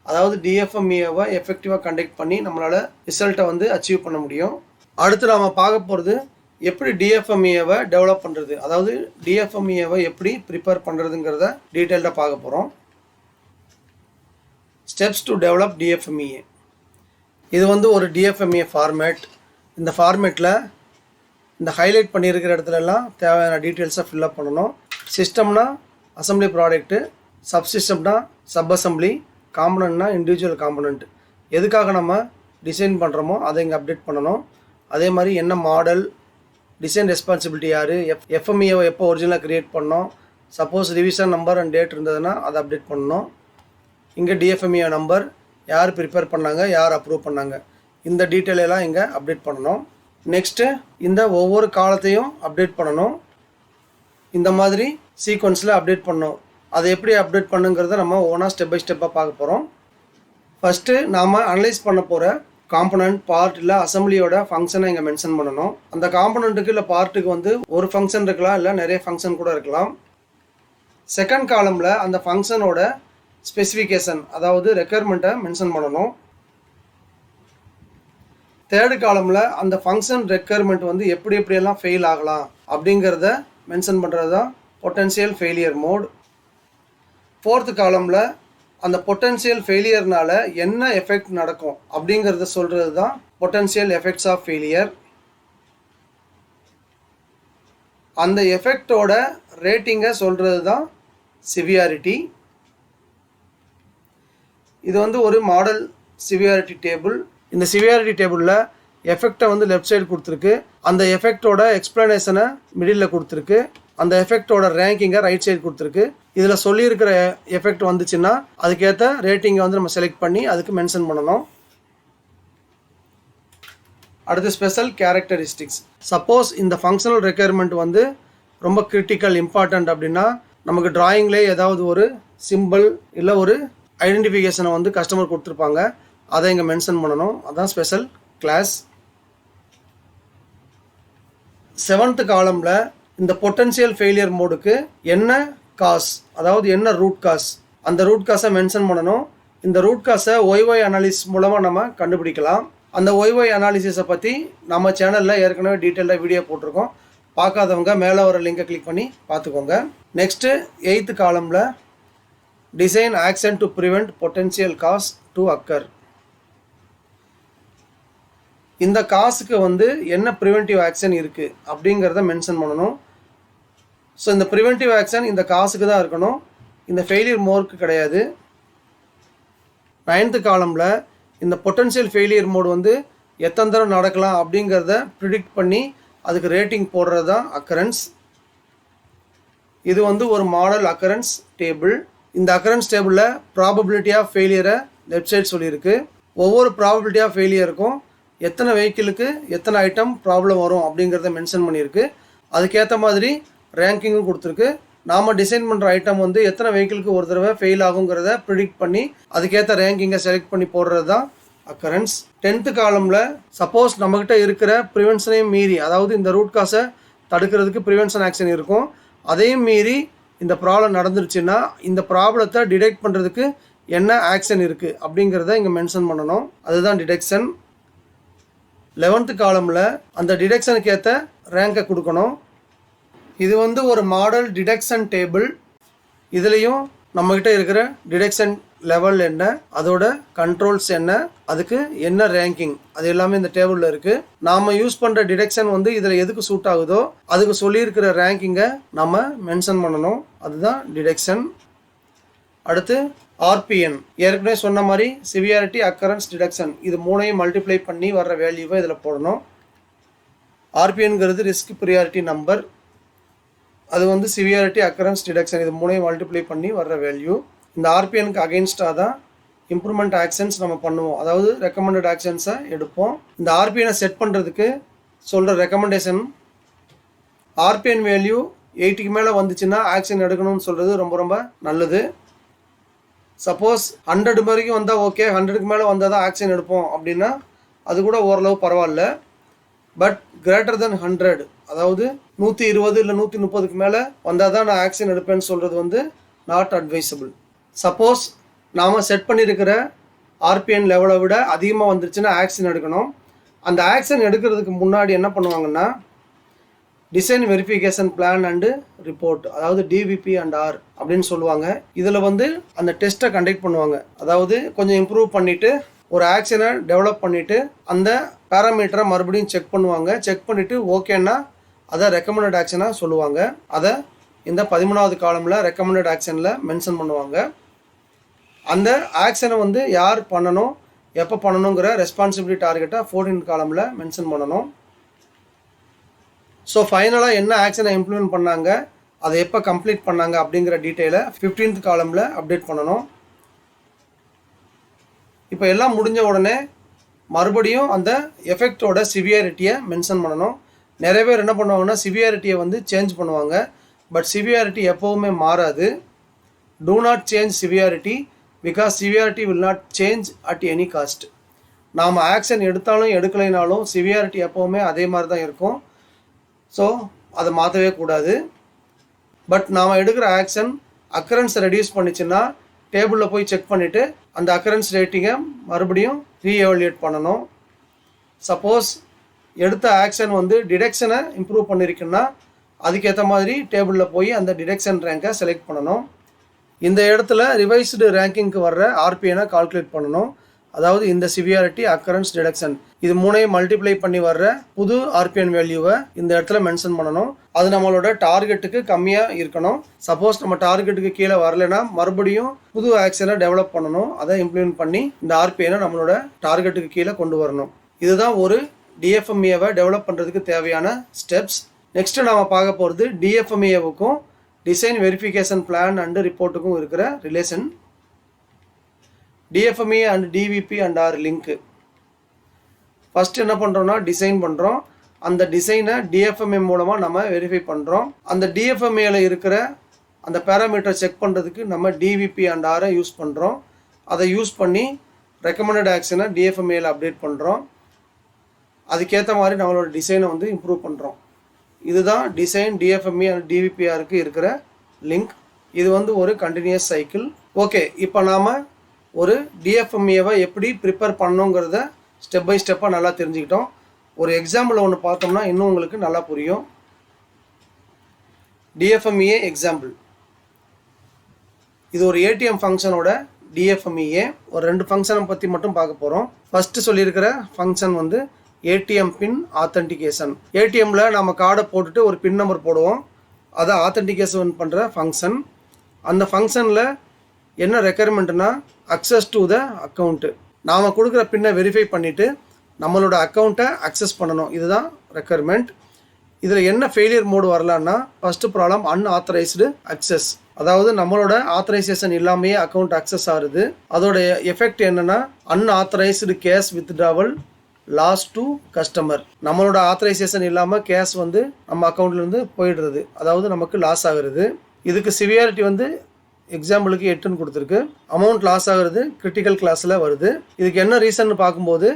அதாவது டிஎஃப்எம்ஏவை எஃபெக்டிவாக கண்டக்ட் பண்ணி நம்மளால் ரிசல்ட்டை வந்து அச்சீவ் பண்ண முடியும். அடுத்து நாம் பார்க்க போகிறது எப்படி டிஎஃப்எம்ஏவை டெவலப் பண்ணுறது, அதாவது டிஎஃப்எம்ஏவை எப்படி ப்ரிப்பேர் பண்ணுறதுங்கிறத டீட்டெயில்டாக பார்க்க போகிறோம். Steps to develop DFMEA. இது வந்து ஒரு டிஎஃப்எம்ஏ ஃபார்மேட். இந்த ஃபார்மேட்டில் இந்த ஹைலைட் பண்ணியிருக்கிற இடத்துலலாம் தேவையான டீட்டெயில்ஸை ஃபில்அப் பண்ணணும். சிஸ்டம்னா அசம்பிளி ப்ராடக்ட்டு, சப்சிஸ்டம்னா சப் அசம்பிளி, காம்பனண்ட்னா இண்டிவிஜுவல் காம்பனண்ட். எதுக்காக நம்ம டிசைன் பண்ணுறோமோ அதை இங்கே அப்டேட் பண்ணணும். அதே மாதிரி என்ன மாடல், டிசைன் ரெஸ்பான்சிபிலிட்டி யார், எஃப்எம்ஏவை எப்போ ஒரிஜினலாக க்ரியேட் பண்ணோம், suppose revision number and date இருந்ததுன்னா அதை அப்டேட் பண்ணணும். இங்கே டிஎஃப்எம்ஏ நம்பர், யார் ப்ரிப்பேர் பண்ணாங்க, யார் அப்ரூவ் பண்ணாங்க, இந்த டீட்டெயில் எல்லாம் இங்கே அப்டேட் பண்ணணும். நெக்ஸ்ட்டு இந்த ஒவ்வொரு காலத்தையும் அப்டேட் பண்ணணும். இந்த மாதிரி சீக்வன்ஸில் அப்டேட் பண்ணணும். அதை எப்படி அப்டேட் பண்ணுங்கிறத நம்ம ஒவ்வொன்றா ஸ்டெப் பை ஸ்டெப்பாக பார்க்க போகிறோம். ஃபஸ்ட்டு நாம் அனலைஸ் பண்ண போகிற காம்பனண்ட், பார்ட் இல்லை அசம்பிளியோட ஃபங்க்ஷனை இங்கே மென்ஷன் பண்ணணும். அந்த காம்பனண்ட்டுக்கு இல்லை பார்ட்டுக்கு வந்து ஒரு ஃபங்க்ஷன் இருக்கலாம், இல்லை நிறைய ஃபங்க்ஷன் கூட இருக்கலாம். செகண்ட் காலமில் அந்த ஃபங்க்ஷனோட ஸ்பெசிஃபிகேஷன், அதாவது ரெக்குயர்மெண்ட்டை மென்ஷன் பண்ணணும். தேர்டு காலமில் அந்த ஃபங்க்ஷன் ரெக்குயர்மெண்ட் வந்து எப்படியெல்லாம் ஃபெயில் ஆகலாம் அப்படிங்கிறத மென்ஷன் பண்ணுறது தான் பொட்டன்ஷியல் ஃபெயிலியர் மோட். ஃபோர்த்து காலமில் அந்த பொட்டன்ஷியல் ஃபெயிலியர்னால என்ன எஃபெக்ட் நடக்கும் அப்படிங்கிறத சொல்கிறது தான் பொட்டன்ஷியல் எஃபெக்ட்ஸ் ஆஃப் ஃபெயிலியர். அந்த எஃபெக்டோட ரேட்டிங்கை சொல்கிறது தான் சிவியாரிட்டி. இது வந்து ஒரு மாடல் சிவியாரிட்டி டேபிள். இந்த சிவியாரிட்டி டேபிளில் எஃபெக்டை வந்து லெஃப்ட் சைடு கொடுத்துருக்கு, அந்த எஃபெக்டோட எக்ஸ்ப்ளனேஷனை மிடில் கொடுத்துருக்கு, அந்த எஃபெக்டோட ரேங்கிங்கை ரைட் சைடு கொடுத்துருக்கு. இதில் சொல்லியிருக்கிற எஃபெக்ட் வந்துச்சுன்னா அதுக்கேற்ற ரேட்டிங்கை வந்து நம்ம செலக்ட் பண்ணி அதுக்கு மென்ஷன் பண்ணணும். அடுத்து ஸ்பெஷல் கேரக்டரிஸ்டிக்ஸ். சப்போஸ் இந்த ஃபங்க்ஷனல் ரெக்குயர்மெண்ட் வந்து ரொம்ப கிரிட்டிக்கல் இம்பார்ட்டண்ட் அப்படின்னா நமக்கு டிராயிங்லேயே ஏதாவது ஒரு சிம்பிள் இல்லை ஒரு ஐடென்டிஃபிகேஷனை வந்து கஸ்டமர் கொடுத்துருப்பாங்க, அதை இங்கே மென்ஷன் பண்ணணும். அதான் ஸ்பெஷல் கிளாஸ். 7th காலமில் இந்த பொட்டன்ஷியல் ஃபெயிலியர் மோடுக்கு என்ன காஸ், அதாவது என்ன ரூட் காஸ், அந்த ரூட் காஸை மென்ஷன் பண்ணணும். இந்த ரூட் காஸை ஒய்ஒய் அனாலிசிஸ் மூலமாக நம்ம கண்டுபிடிக்கலாம். அந்த ஒய்ஒய் அனாலிசிஸை பற்றி நம்ம சேனலில் ஏற்கனவே டீட்டெயிலாக வீடியோ போட்டிருக்கோம். பார்க்காதவங்க மேலே வர லிங்கை கிளிக் பண்ணி பார்த்துக்கோங்க. நெக்ஸ்ட்டு 8th காலமில் design action to prevent potential cause to occur. இந்த காசுக்கு வந்து என்ன ப்ரிவென்டிவ் ஆக்ஷன் இருக்குது அப்படிங்கிறத மென்ஷன் பண்ணணும். ஸோ இந்த ப்ரிவென்டிவ் ஆக்ஷன் இந்த காசுக்கு தான் இருக்கணும், இந்த ஃபெயிலியர் மோடுக்கு கிடையாது. 9th காலமில் இந்த பொட்டன்ஷியல் ஃபெயிலியர் மோடு வந்து எத்தனை தடவை நடக்கலாம் அப்படிங்கிறத ப்ரிடிக்ட் பண்ணி அதுக்கு ரேட்டிங் போடுறது தான் அக்கரன்ஸ். இது வந்து ஒரு மாடல் அக்கரன்ஸ் டேபிள். இந்த அக்கரன்ஸ் டேபிளில் ப்ராபபிலிட்டி ஆஃப் ஃபெயிலியரை லெஃப்ட் சைட் சொல்லியிருக்கு. ஒவ்வொரு ப்ராபபிலிட்டி ஆஃப் ஃபெயிலியருக்கும் எத்தனை வெஹிக்கிளுக்கு எத்தனை ஐட்டம் ப்ராப்ளம் வரும் அப்படிங்கிறத மென்ஷன் பண்ணியிருக்கு. அதுக்கேற்ற மாதிரி ரேங்கிங்கும் கொடுத்துருக்கு. நாம் டிசைன் பண்ணுற ஐட்டம் வந்து எத்தனை வெஹிக்கிளுக்கு ஒரு தடவை ஃபெயில் ஆகுங்கிறத ப்ரிடிக்ட் பண்ணி அதுக்கேற்ற ரேங்கிங்கை செலக்ட் பண்ணி போடுறது தான் அக்கரன்ஸ். 10th காலமில் சப்போஸ் நம்மக்கிட்ட இருக்கிற ப்ரிவென்ஷனையும் மீறி, அதாவது இந்த ரூட் காஸை தடுக்கிறதுக்கு ப்ரிவென்ஷன் ஆக்ஷன் இருக்கும், அதையும் மீறி இந்த ப்ராப்ளம் நடந்துருச்சுன்னா இந்த ப்ராப்ளத்தை டிடெக்ட் பண்ணுறதுக்கு என்ன ஆக்ஷன் இருக்குது அப்படிங்கிறத இங்கே மென்ஷன் பண்ணணும். அதுதான் டிடெக்ஷன். 11th காலமில் அந்த டிடெக்ஷனுக்கு ஏற்ற ரேங்கை கொடுக்கணும். இது வந்து ஒரு மாடல் டிடெக்ஷன் டேபிள். இதுலேயும் நம்மக்கிட்ட இருக்கிற டிடெக்ஷன் லெவல் என்ன, அதோட கண்ட்ரோல்ஸ் என்ன, அதுக்கு என்ன ரேங்கிங், அது எல்லாமே இந்த டேபிளில் இருக்குது. நாம் யூஸ் பண்ணுற டிடெக்ஷன் வந்து இதில் எதுக்கு சூட் ஆகுதோ அதுக்கு சொல்லியிருக்கிற ரேங்கிங்கை நம்ம மென்ஷன் பண்ணணும். அதுதான் டிடெக்ஷன். அடுத்து ஆர்பிஎன். ஏற்கனவே சொன்ன மாதிரி சிவியாரிட்டி, அக்கரன்ஸ், டிடெக்ஷன், இது மூணையும் மல்டிப்ளை பண்ணி வர்ற வேல்யூவை இதில் போடணும். ஆர்பிஎன்கிறது ரிஸ்க் ப்ரியாரிட்டி நம்பர். அது வந்து சிவியாரிட்டி, அக்கரன்ஸ், டிடெக்ஷன், இது மூணையும் மல்டிப்ளை பண்ணி வர்ற வேல்யூ. இந்த ஆர்பிஎனுக்கு அகெயின்ஸ்டாக தான் இம்ப்ரூவ்மெண்ட் ஆக்ஷன்ஸ் நம்ம பண்ணுவோம், அதாவது ரெக்கமெண்டட் ஆக்ஷன்ஸை எடுப்போம். இந்த ஆர்பிஎனை செட் பண்ணுறதுக்கு சொல்கிற ரெக்கமெண்டேஷன், ஆர்பிஎன் வேல்யூ 80க்கு மேலே வந்துச்சுன்னா ஆக்ஷன் எடுக்கணும்னு சொல்கிறது ரொம்ப ரொம்ப நல்லது. சப்போஸ் 100 வரைக்கும் வந்தால் ஓகே, 100க்கு மேலே வந்தால் தான் ஆக்ஷன் எடுப்போம் அப்படின்னா அது கூட ஓரளவு பரவாயில்ல. பட் கிரேட்டர் தென் 100, அதாவது 120 இல்லை 130க்கு மேலே வந்தால் தான் நான் ஆக்ஷன் எடுப்பேன்னு சொல்கிறது வந்து நாட் அட்வைசபிள். சப்போஸ் நாம் செட் பண்ணியிருக்கிற ஆர்பிஎன் லெவலை விட அதிகமாக வந்துருச்சுன்னா ஆக்ஷன் எடுக்கணும். அந்த ஆக்ஷன் எடுக்கிறதுக்கு முன்னாடி என்ன பண்ணுவாங்கன்னா design verification plan and report, அதாவது டிவிபி அண்ட் ஆர் அப்படின்னு சொல்லுவாங்க. இதில் வந்து அந்த டெஸ்ட்டை கண்டக்ட் பண்ணுவாங்க. அதாவது கொஞ்சம் இம்ப்ரூவ் பண்ணிவிட்டு ஒரு ஆக்ஷனை டெவலப் பண்ணிவிட்டு அந்த பேராமீட்டரை மறுபடியும் செக் பண்ணுவாங்க. செக் பண்ணிவிட்டு ஓகேன்னா அதை ரெக்கமெண்டட் ஆக்ஷனாக சொல்லுவாங்க. அதை இந்த 13வது காலமில் ரெக்கமெண்டட் ஆக்ஷனில் மென்ஷன் பண்ணுவாங்க. அந்த ஆக்ஷனை வந்து யார் பண்ணணும், எப்போ பண்ணணுங்கிற ரெஸ்பான்சிபிலிட்டி டார்கெட்டை 14th காலமில் மென்ஷன் பண்ணணும். ஸோ ஃபைனலாக என்ன ஆக்ஷனை இம்ப்ளிமெண்ட் பண்ணாங்க, அதை எப்போ கம்ப்ளீட் பண்ணாங்க அப்படிங்கிற டீட்டெயிலை 15th காலமில் அப்டேட் பண்ணணும். இப்போ எல்லாம் முடிஞ்ச உடனே மறுபடியும் அந்த எஃபெக்டோட சிவியாரிட்டியை மென்ஷன் பண்ணணும். நிறைய பேர் என்ன பண்ணுவாங்கன்னா சிவியாரிட்டியை வந்து சேஞ்ச் பண்ணுவாங்க. பட் சிவியாரிட்டி எப்போவுமே மாறாது. Do not change severity because severity will not change at any cost. நாம் ஆக்ஷன் எடுத்தாலும் எடுக்கலைனாலும் சிவியாரிட்டி எப்போவுமே அதே மாதிரி தான் இருக்கும். ஸோ அதை மாற்றவே கூடாது. பட் நாம் எடுக்கிற ஆக்ஷன் அக்கரன்ஸை ரெடியூஸ் பண்ணிச்சுன்னா டேபிளில் போய் செக் பண்ணிவிட்டு அந்த அக்கரன்ஸ் ரேட்டிங்கை மறுபடியும் ரீஎவல்யூட் பண்ணணும். சப்போஸ் எடுத்த ஆக்ஷன் வந்து டிடெக்ஷனை இம்ப்ரூவ் பண்ணியிருக்குன்னா அதுக்கேற்ற மாதிரி டேபிளில் போய் அந்த டிடெக்ஷன் ரேங்கை செலக்ட் பண்ணணும். இந்த இடத்துல ரிவைஸ்டு ரேங்கிங்க்கு வர்ற ஆர்பிஎனை கால்குலேட் பண்ணணும். அதாவது இந்த சிவியாரிட்டி, அக்கரன்ஸ், டிடெக்ஷன், இது மூணையும் மல்டிப்ளை பண்ணி வர்ற புது ஆர்பிஎன் வேல்யூவை இந்த இடத்துல மென்ஷன் பண்ணணும். அது நம்மளோட டார்கெட்டுக்கு கம்மியாக இருக்கணும். சப்போஸ் நம்ம டார்கெட்டுக்கு கீழே வரலைன்னா மறுபடியும் புது ஆக்ஷனை டெவலப் பண்ணணும். அதை இம்ப்ளிமெண்ட் பண்ணி இந்த ஆர்பிஎனை நம்மளோட டார்கெட்டுக்கு கீழே கொண்டு வரணும். இதுதான் ஒரு டிஎஃப்எம்ஏவை டெவலப் பண்ணுறதுக்கு தேவையான ஸ்டெப்ஸ். நெக்ஸ்ட்டு நாம் பார்க்க போகிறது டிஎஃப்எம்ஏவுக்கும் டிசைன் வெரிஃபிகேஷன் பிளான் அண்டு ரிப்போர்ட்டுக்கும் இருக்கிற relation. DFMEA and DVP and R link. First என்ன பண்ணுறோன்னா டிசைன் பண்ணுறோம். அந்த டிசைனை டிஎஃப்எம்ஏ மூலமாக நம்ம வெரிஃபை பண்ணுறோம். அந்த டிஎஃப்எம்ஏல இருக்கிற அந்த பேராமீட்டரை செக் பண்ணுறதுக்கு நம்ம டிவிபி அண்ட் ஆரை யூஸ் பண்ணுறோம். அதை யூஸ் பண்ணி ரெக்கமெண்டட் ஆக்ஷனை டிஎஃப்எம்ஏல அப்டேட் பண்ணுறோம். அதுக்கேற்ற மாதிரி நம்மளோட டிசைனை வந்து இம்ப்ரூவ் பண்ணுறோம். இதுதான் டிசைன் டிஎஃப்எம்ஏ அண்ட் டிவிபிஆருக்கு இருக்கிற லிங்க். இது வந்து ஒரு கண்டினியூஸ் சைக்கிள். ஓகே, இப்போ நாம் ஒரு டிஎஃப்எம்ஏவை எப்படி ப்ரிப்பேர் பண்ணோங்கிறத ஸ்டெப் பை ஸ்டெப்பாக நல்லா தெரிஞ்சுக்கிட்டோம். ஒரு எக்ஸாம்பிள் ஒன்று பார்த்தோம்னா இன்னும் உங்களுக்கு நல்லா புரியும். டிஎஃப்எம்ஏ எக்ஸாம்பிள். இது ஒரு ஏடிஎம் ஃபங்க்ஷனோட டிஎஃப்எம்ஏ. ஒரு 2 ஃபங்க்ஷனை பற்றி மட்டும் பார்க்க போகிறோம். ஃபஸ்ட்டு சொல்லியிருக்கிற ஃபங்க்ஷன் வந்து ஏடிஎம் பின் ஆத்தென்டிகேஷன். ஏடிஎம்மில் நம்ம கார்டை போட்டுட்டு ஒரு பின் நம்பர் போடுவோம். அதை ஆத்தென்டிகேஷன் பண்ணுற ஃபங்க்ஷன். அந்த ஃபங்க்ஷனில் என்ன ரெக்குயர்மெண்ட்னா அக்சஸ் டு த அக்கௌண்ட்டு. நாம் கொடுக்குற பின்னை வெரிஃபை பண்ணிவிட்டு நம்மளோட அக்கௌண்ட்டை அக்சஸ் பண்ணணும். இதுதான் ரெக்குயர்மெண்ட். இதில் என்ன ஃபெயிலியர் மோடு வரலான்னா ஃபஸ்ட்டு ப்ராப்ளம் அன்ஆத்தரைஸ்டு அக்சஸ். அதாவது நம்மளோட ஆத்தரைசேஷன் இல்லாமையே அக்கௌண்ட் அக்சஸ் ஆகுது. அதோட எஃபெக்ட் என்னென்னா unauthorised cash withdrawal loss to customer. நம்மளோட ஆத்தரைசேஷன் இல்லாமல் கேஷ் வந்து நம்ம அக்கௌண்ட்லேருந்து போயிடுறது, அதாவது நமக்கு லாஸ் ஆகுறது. இதுக்கு சிவியாரிட்டி வந்து எக்ஸாம்பிளுக்கு 8ன்னு கொடுத்துருக்கு. அமௌண்ட் லாஸ் ஆகுறது கிரிட்டிக்கல் கிளாஸில் வருது. இதுக்கு என்ன ரீசன் பார்க்கும்போது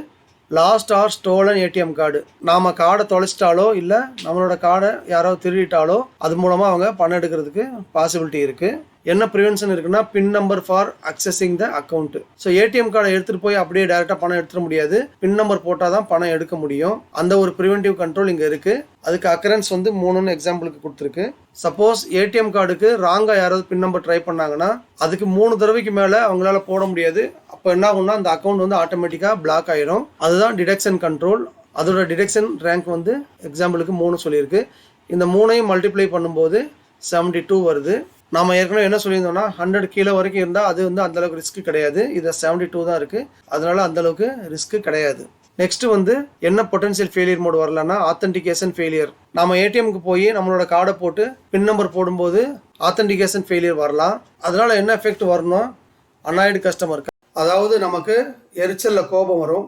lost or stolen ATM card. நாம் கார்டை தொலைச்சிட்டாலோ இல்லை நம்மளோட கார்டை யாரோ திருடிட்டாலோ அது மூலமாக அவங்க பணம் எடுக்கிறதுக்கு பாசிபிலிட்டி இருக்குது. என்ன ப்ரிவென்ஷன் இருக்குன்னா pin number for accessing the account. So ATM கார்டை எடுத்துகிட்டு போய் அப்படியே டேரெக்டாக பணம் எடுத்துட முடியாது. பின் நம்பர் போட்டால் தான் பணம் எடுக்க முடியும். அந்த ஒரு ப்ரிவென்டிவ் கண்ட்ரோல் இங்கே இருக்குது. அதுக்கு அக்கரன்ஸ் வந்து 3ன்னு எக்ஸாம்பிளுக்கு கொடுத்துருக்கு. சப்போஸ் ஏடிஎம் கார்டுக்கு ராங்காக யாராவது பின் நம்பர் ட்ரை பண்ணாங்கன்னா அதுக்கு 3 தடவைக்கு மேலே அவங்களால போட முடியாது. அப்போ என்ன ஆகும்னா அந்த அக்கௌண்ட் வந்து ஆட்டோமேட்டிக்காக பிளாக் ஆகிடும். அதுதான் டிடெக்ஷன் கண்ட்ரோல். அதோட டிடெக்ஷன் ரேங்க் வந்து எக்ஸாம்பிளுக்கு 3 சொல்லியிருக்கு. இந்த 3ஐயும் மல்டிப்ளை பண்ணும்போது 72 வருது. நாம் ஏற்கனவே என்ன சொல்லியிருந்தோம்னா 100 கீழே வரைக்கும் இருந்தால் அது வந்து அந்தளவுக்கு ரிஸ்க்கு கிடையாது. இதில் 72 தான் இருக்குது. அதனால அந்தளவுக்கு ரிஸ்க்கு கிடையாது. நெக்ஸ்ட் வந்து என்ன பொட்டன்ஷியல் ஃபெயிலியர் மோடு வரலான்னா ஆத்தென்டிகேஷன் ஃபெயிலியர். நம்ம ஏடிஎம்க்கு போய் நம்மளோட கார்டை போட்டு பின் நம்பர் போடும்போது ஆத்தென்டிகேஷன் ஃபெயிலியர் வரலாம். அதனால் என்ன எஃபெக்ட் வரணும், அனாய்டு கஸ்டமருக்கு, அதாவது நமக்கு எரிச்சலில் கோபம் வரும்.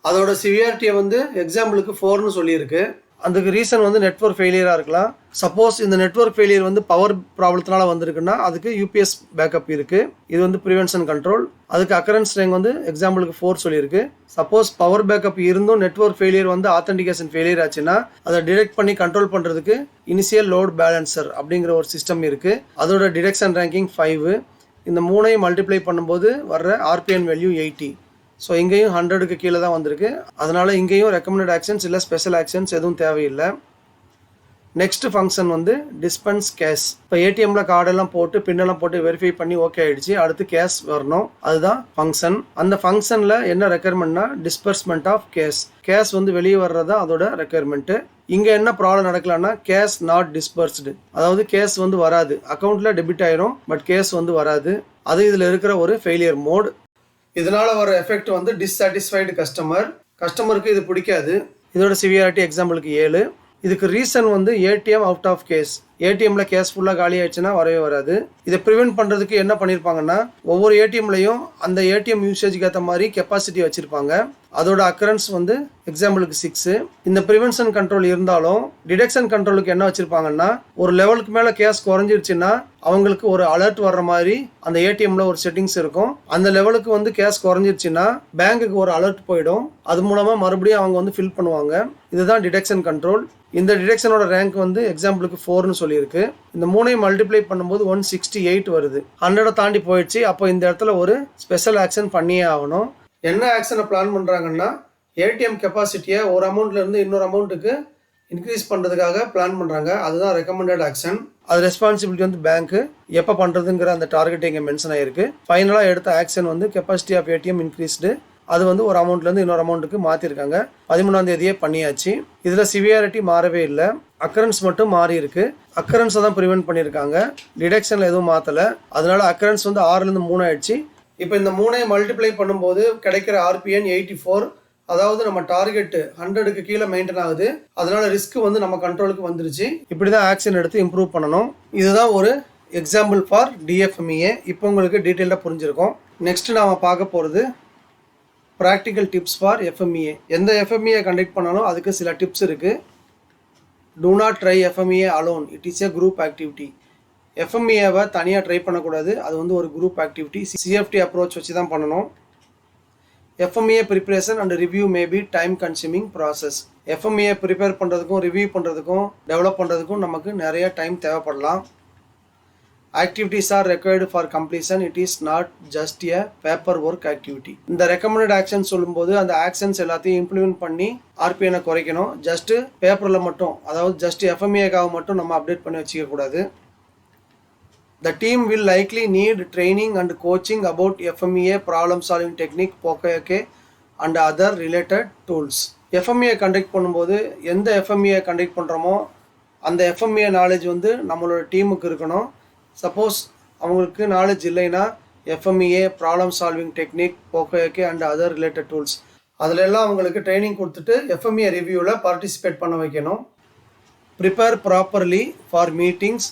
அதோட சிவியாரிட்டியை வந்து எக்ஸாம்பிளுக்கு 4ன்னு சொல்லியிருக்கு. அதுக்கு ரீசன் வந்து நெட்வொர்க் ஃபெயிலியராக இருக்கலாம். சப்போஸ் இந்த நெட்வொர்க் ஃபெயிலியர் வந்து பவர் ப்ராப்ளத்தினால வந்திருக்குன்னா அதுக்கு யூபிஎஸ் பேக்கப் இருக்குது. இது வந்து ப்ரிவென்ஷன் கண்ட்ரோல். அதுக்கு அக்கரன்ஸ் ரேங்க் வந்து எக்ஸாம்பிளுக்கு 4 சொல்லியிருக்கு. சப்போஸ் பவர் பேக்கப் இருந்தும் நெட்வொர்க் ஃபெயிலியர் வந்து ஆத்தென்டிகேஷன் ஃபெயிலியர் ஆச்சுன்னா அதை டிடெக்ட் பண்ணி கண்ட்ரோல் பண்ணுறதுக்கு இனிஷியல் லோட் பேலன்சர் அப்படிங்கிற ஒரு சிஸ்டம் இருக்குது. அதோட டிடெக்ஷன் ரேங்கிங் 5. இந்த 3ஐயும் மல்டிப்ளை பண்ணும்போது வர்ற ஆர்பிஎன் வேல்யூ 80. ஸோ இங்கேயும் 100க்கு கீழே தான் வந்திருக்கு. அதனால் இங்கேயும் ரெக்கமெண்டட் ஆக்ஷன்ஸ் இல்லை ஸ்பெஷல் ஆக்ஷன்ஸ் எதுவும் தேவையில்லை. நெக்ஸ்ட் ஃபங்க்ஷன் வந்து டிஸ்பென்ஸ் கேஷ். இப்போ ஏடிஎம்மில் கார்டெல்லாம் போட்டு பின்னெல்லாம் போட்டு வெரிஃபை பண்ணி ஓகே ஆகிடுச்சு. அடுத்து கேஷ் வரணும். அதுதான் ஃபங்க்ஷன். அந்த ஃபங்க்ஷனில் என்ன ரெக்குயர்மெண்ட்னா டிஸ்பர்ஸ்மெண்ட் ஆஃப் கேஷ். கேஷ் வந்து வெளியே வர்றதா அதோட ரெக்குயர்மெண்ட்டு. இங்கே என்ன ப்ராப்ளம் நடக்கலாம்னா கேஷ் நாட் டிஸ்பர்ஸ்டு. அதாவது கேஷ் வந்து வராது. அக்கௌண்ட்டில் டெபிட் ஆயிரும், பட் கேஷ் வந்து வராது. அது இதில் இருக்கிற ஒரு ஃபெயிலியர் மோட். இதனால் வர எஃபெக்ட் வந்து டிஸ்சாட்டிஸ்ஃபைடு கஸ்டமர். கஸ்டமருக்கு இது பிடிக்காது. இதோட சிவியாரிட்டி எக்ஸாம்பிளுக்கு 7. இதுக்கு ரீசன் வந்து ஏடிஎம் அவுட் ஆஃப் கேஸ். ஏடிஎம்மில் கேஷ் ஃபுல்லாக காலி ஆயிடுச்சுன்னா வரவே வராது. இதை ப்ரிவென்ட் பண்ணுறதுக்கு என்ன பண்ணியிருப்பாங்கன்னா ஒவ்வொரு ஏடிஎம்லையும் அந்த ஏடிஎம் யூசேஜுக்கு ஏற்ற மாதிரி கெப்பாசிட்டி வச்சுருப்பாங்க. அதோட அக்கரன்ஸ் வந்து எக்ஸாம்பிளுக்கு 6. இந்த ப்ரிவென்ஷன் கண்ட்ரோல் இருந்தாலும் டிடெக்ஷன் கண்ட்ரோலுக்கு என்ன வச்சுருப்பாங்கன்னா ஒரு லெவலுக்கு மேலே கேஷ் குறைஞ்சிருச்சுன்னா அவங்களுக்கு ஒரு அலர்ட் வர்ற மாதிரி அந்த ஏடிஎம்மில் ஒரு செட்டிங்ஸ் இருக்கும். அந்த லெவலுக்கு வந்து கேஷ் குறைஞ்சிருச்சுன்னா பேங்க்குக்கு ஒரு அலர்ட் போயிடும். அது மூலமாக மறுபடியும் அவங்க வந்து ஃபில் பண்ணுவாங்க. இதுதான் டிடெக்ஷன் கண்ட்ரோல். இந்த டிடெக்ஷனோட ரேங்க் வந்து எக்ஸாம்பிளுக்கு 4ன்னு சொல்லியிருக்கு. இந்த 3ஐயும் மல்டிப்ளை பண்ணும்போது 168 வருது. 100 தாண்டி போயிடுச்சு. அப்போ இந்த இடத்துல ஒரு ஸ்பெஷல் ஆக்ஷன் பண்ணியே ஆகணும். என்ன ஆக்ஷனை பிளான் பண்ணுறாங்கன்னா ஏடிஎம் கெப்பாசிட்டியை ஒரு அமௌண்ட்லேருந்து இன்னொரு அமௌண்ட்டுக்கு இன்க்ரீஸ் பண்ணுறதுக்காக பிளான் பண்ணுறாங்க. அதுதான் ரெக்கமெண்டட் ஆக்ஷன். அது ரெஸ்பான்சிபிலிட்டி வந்து பேங்க்கு எப்போ பண்ணுறதுங்கிற அந்த டார்கெட் இங்கே மென்ஷன் ஆகிருக்கு. ஃபைனலாக எடுத்த ஆக்ஷன் வந்து கெப்பாசிட்டி ஆஃப் ஏடிஎம் இன்க்ரீஸ்டு. அது வந்து ஒரு அமௌண்ட்லேருந்து இன்னொரு அமௌண்ட்டுக்கு மாற்றிருக்காங்க. 13ஆம் தேதியே பண்ணியாச்சு. இதில் சிவியாரிட்டி மாறவே இல்லை. அக்கரன்ஸ் மட்டும் மாறி இருக்கு. அக்கரன்ஸை தான் ப்ரிவென்ட் பண்ணியிருக்காங்க. டிடெக்ஷனில் எதுவும் மாற்றலை. அதனால அக்கரன்ஸ் வந்து 6லேருந்து 3 ஆயிடுச்சு. இப்போ இந்த 3ஐயும் மல்டிப்ளை பண்ணும்போது கிடைக்கிற ஆர்பிஎன் 84. அதாவது நம்ம டார்கெட்டு 100க்கு கீழே மெயின்டைன் ஆகுது. அதனால ரிஸ்க் வந்து நம்ம கண்ட்ரோலுக்கு வந்துருச்சு. இப்படி தான் ஆக்ஷன் எடுத்து இம்ப்ரூவ் பண்ணணும். இதுதான் ஒரு எக்ஸாம்பிள் ஃபார் டிஎஃப்எம்ஏ. இப்போ உங்களுக்கு டீட்டெயிலாக புரிஞ்சிருக்கும். நெக்ஸ்ட் நாம் பார்க்க போகிறது ப்ராக்டிக்கல் டிப்ஸ் ஃபார் எஃப்எம்இஏ. எந்த எஃப்எம்இஏ கண்டக்ட் பண்ணாலும் அதுக்கு சில டிப்ஸ் இருக்குது. Do not try FMEA alone. It is a group activity. எஃப்எம்இஏவை தனியாக ட்ரை பண்ணக்கூடாது. அது வந்து ஒரு குரூப் ஆக்டிவிட்டி. சிஎஃப்டி அப்ரோச் வச்சு தான் பண்ணணும். FMEA preparation and review may be time consuming process. FMEA prepare பண்ணுறதுக்கும் ரிவ்யூ பண்ணுறதுக்கும் டெவலப் பண்ணுறதுக்கும் நமக்கு நிறைய டைம் தேவைப்படலாம். Activities are required for completion. It is not just a paperwork activity. இந்த recommended actions சொல்லும்போது அந்த actions எல்லாத்தையும் இம்ப்ளிமெண்ட் பண்ணி RPN குறைக்கணும். ஜஸ்ட் பேப்பரில் மட்டும், அதாவது ஜஸ்ட் எஃப்எம்ஏக்காக மட்டும் நம்ம அப்டேட் பண்ணி வச்சுக்க கூடாது. The team will likely need training and coaching about FMEA problem solving technique, POCAK and other related tools. FMEA conduct பண்ணும்போது எந்த FMEA கண்டக்ட் பண்ணுறோமோ அந்த FMEA நாலேஜ் வந்து நம்மளோட டீமுக்கு இருக்கணும். சப்போஸ் அவங்களுக்கு நாலேஜ் இல்லைன்னா FMEA problem solving technique, poka yoke and other related tools அதில் எல்லாம் அவங்களுக்கு ட்ரைனிங் கொடுத்துட்டு எஃப்எம்இஏ ரிவ்யூவில் பார்ட்டிசிபேட் பண்ண வைக்கணும். Prepare properly for meetings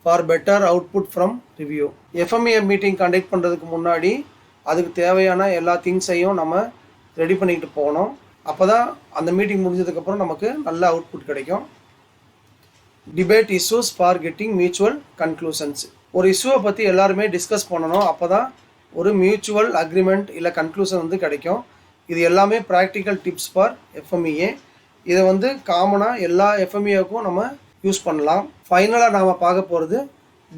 for better output from review. FMEA meeting conduct பண்ணுறதுக்கு முன்னாடி அதுக்கு தேவையான எல்லா திங்ஸையும் நம்ம ரெடி பண்ணிக்கிட்டு போகணும். அப்போ தான் அந்த மீட்டிங் முடிஞ்சதுக்கப்புறம் நமக்கு நல்ல அவுட்புட் கிடைக்கும். Debate issues for getting mutual conclusions. ஒரு இஷ்யூவை பற்றி எல்லாருமே டிஸ்கஸ் பண்ணணும். அப்போ தான் ஒரு மியூச்சுவல் அக்ரிமெண்ட் இல்லை கன்க்ளூஷன் வந்து கிடைக்கும். இது எல்லாமே ப்ராக்டிக்கல் டிப்ஸ் ஃபார் எஃப்எம்இஏ. இதை வந்து காமனாக எல்லா எஃப்எம்இஏக்கும் நம்ம யூஸ் பண்ணலாம். ஃபைனலாக நாம் பார்க்க போகிறது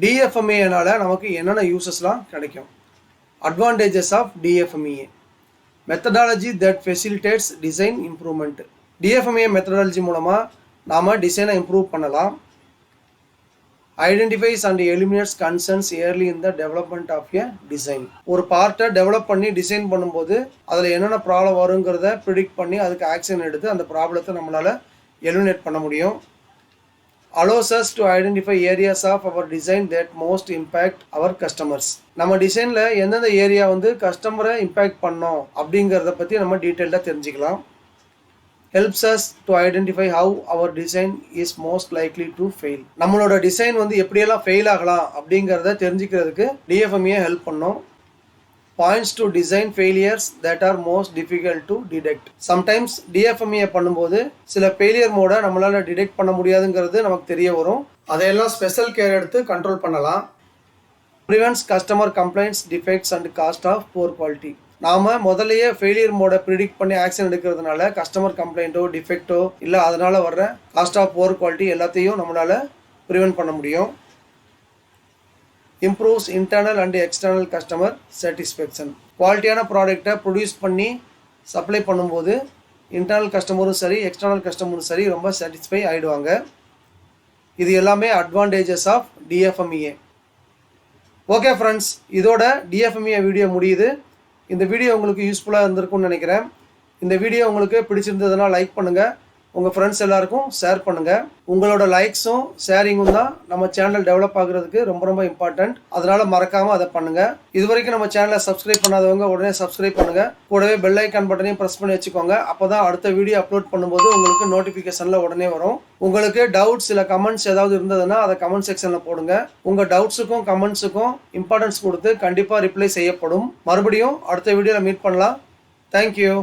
டிஎஃப்எம்இஏனால் நமக்கு என்னென்ன யூசஸ்லாம் கிடைக்கும். Advantages of DFMEA. Methodology that facilitates design improvement. DFMEA methodology மூலமாக நாம் டிசைனை இம்ப்ரூவ் பண்ணலாம். Identifies and eliminates concerns early in the development of a design. ஒரு பார்ட்டை டெவலப் பண்ணி டிசைன் பண்ணும்போது அதில் என்னென்ன ப்ராப்ளம் வருங்கிறத ப்ரிடிக்ட் பண்ணி அதுக்கு ஆக்ஷன் எடுத்து அந்த ப்ராப்ளத்தை நம்மளால் எலிமினேட் பண்ண முடியும். allows us to identify areas of our design that most impact our customers. நம்ம டிசைனில் எந்தெந்த ஏரியா வந்து கஸ்டமரை இம்பேக்ட் பண்ணோம் அப்படிங்கிறத பற்றி நம்ம டீட்டெயிலாக தெரிஞ்சுக்கலாம். helps us to identify how our design is most likely to fail. நம்மளோட டிசைன் வந்து எப்படியெல்லாம் ஃபெயில் ஆகலாம் அப்படிங்கிறத தெரிஞ்சுக்கிறதுக்கு டிஎஃப்எம்ஏ ஹெல்ப் பண்ணோம். points to design failures that are most difficult to detect. sometimes டிஎஃப்எம்ஏ பண்ணும்போது சில ஃபெயிலியர் மோட நம்மளால் டிடெக்ட் பண்ண முடியாதுங்கிறது நமக்கு தெரிய வரும். அதையெல்லாம் ஸ்பெஷல் கேர் எடுத்து கண்ட்ரோல் பண்ணலாம். prevents customer complaints, defects and cost of poor quality. நாம் முதல்லையே ஃபெயிலியர் மோட ப்ரிடிக்ட் பண்ணி ஆக்ஷன் எடுக்கிறதுனால கஸ்டமர் கம்ப்ளைண்ட்டோ டிஃபெக்டோ இல்லை அதனால் வர்ற காஸ்ட் ஆஃப் புவர் குவாலிட்டி எல்லாத்தையும் நம்மளால் ப்ரிவென்ட் பண்ண முடியும். Improves internal and external customer satisfaction. குவாலிட்டியான ப்ராடக்டை ப்ரொடியூஸ் பண்ணி சப்ளை பண்ணும்போது இன்டர்னல் கஸ்டமரும் சரி எக்ஸ்டர்னல் கஸ்டமரும் சரி ரொம்ப சாட்டிஸ்ஃபை ஆகிடுவாங்க. இது எல்லாமே அட்வான்டேஜஸ் ஆஃப் டிஎஃப்எம்இஏ. ஓகே ஃப்ரெண்ட்ஸ், இதோட டிஎஃப்எம்இஏ வீடியோ முடியுது. இந்த வீடியோ உங்களுக்கு யூஸ்ஃபுல்லாக இருந்திருக்கும்னு நினைக்கிறேன். இந்த வீடியோ உங்களுக்கு பிடிச்சிருந்ததுன்னா லைக் பண்ணுங்கள், உங்கள் ஃப்ரெண்ட்ஸ் எல்லாருக்கும் ஷேர் பண்ணுங்கள். உங்களோட லைக்ஸும் ஷேரிங்கும் தான் நம்ம சேனல் டெவலப் ஆகுறதுக்கு ரொம்ப ரொம்ப இம்பார்ட்டண்ட். அதனால் மறக்காமல் அதை பண்ணுங்கள். இது வரைக்கும் நம்ம சேனலை சப்ஸ்கிரைப் பண்ணாதவங்க உடனே சப்ஸ்கிரைப் பண்ணுங்கள். கூடவே பெல் ஐக்கான் பட்டனையும் ப்ரெஸ் பண்ணி வச்சுக்கோங்க. அப்போ தான் அடுத்த வீடியோ அப்லோட் பண்ணும்போது உங்களுக்கு நோட்டிஃபிகேஷனில் உடனே வரும். உங்களுக்கு டவுட்ஸ் இல்லை கமெண்ட்ஸ் ஏதாவது இருந்ததுன்னா அதை கமெண்ட் செக்ஷனில் போடுங்க. உங்கள் டவுட்ஸுக்கும் கமெண்ட்ஸுக்கும் இம்பார்ட்டன்ஸ் கொடுத்து கண்டிப்பாக ரிப்ளை செய்யப்படும். மறுபடியும் அடுத்த வீடியோவில் மீட் பண்ணலாம். தேங்க்யூ.